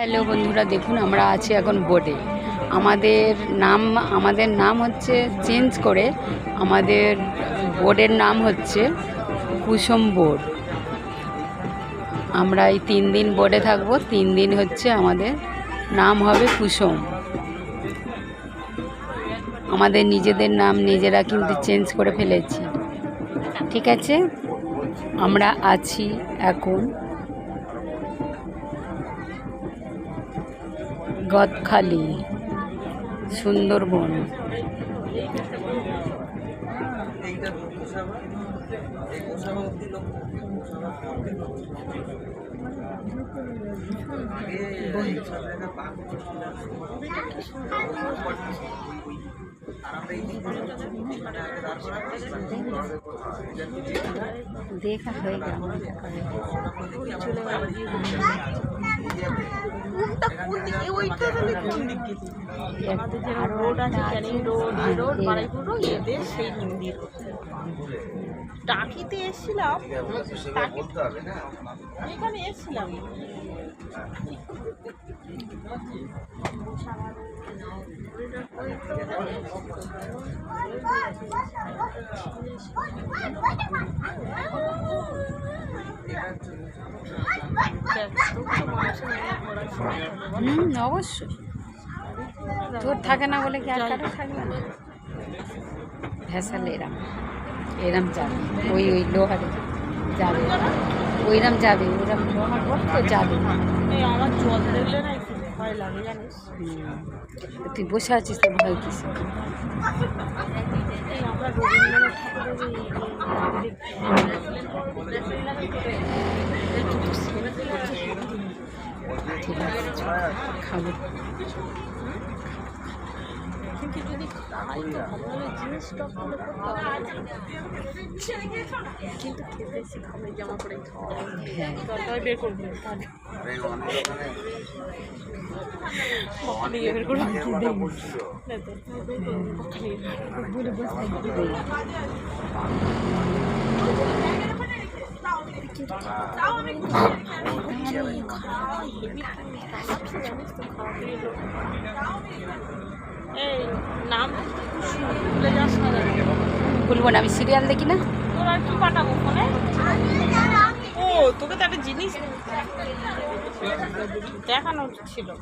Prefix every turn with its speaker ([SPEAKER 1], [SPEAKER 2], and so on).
[SPEAKER 1] Hello বন্ধুরা, দেখুন আমরা আছি এখন বোর্ডে। আমাদের নাম হচ্ছে চেঞ্জ করে আমাদের বোর্ডের নাম হচ্ছে কুসুম বোর্ড। আমরা এই 3 দিন বোর্ডে থাকবো। 3 দিন হচ্ছে আমাদের নাম হবে কুসুম। আমাদের নিজেদের নাম নিজেরা কিন্তু চেঞ্জ করে ফেলেছি, ঠিক আছে। আমরা আছি এখন গদখালি, সুন্দরবন। দেখা হয়ে গেল।
[SPEAKER 2] টাকিতে এসেছিলাম, এখানে এসেছিলাম।
[SPEAKER 1] অবশ্যই তোর থাকে না বলে কি আর কারো থাকবে না। ভেসাল এরম যাবে, ওই লোহারে যাবে, ওইরম যাবে, ওইরম লোহার পর তো যাবে।
[SPEAKER 2] আমার জল দেখলে না একটু ভয় লাগে, জানিস।
[SPEAKER 1] তুই বসে আছিস তো ভয় কিসে?
[SPEAKER 2] আমরা রবীন্দ্রনাথ ঠাকুরের
[SPEAKER 1] ঠিক আছে, খাবো।
[SPEAKER 2] কিন্তু যদি খাই তো ভালোভাবে জিনিসটা ফলো করতে হবে, কিন্তু খেতে এসে খাবে জামা করে খাওয়া।
[SPEAKER 1] হ্যাঁ,
[SPEAKER 2] তরকারি বের করবে, বের করবে এই নাম ভুলে যাস না।
[SPEAKER 1] বলবো না, আমি সিরিয়াল দেখি না।
[SPEAKER 2] তোর আর কি পাঠাবো ফোনে? ও তোকে তো একটা জিনিস দেখানো ছিল।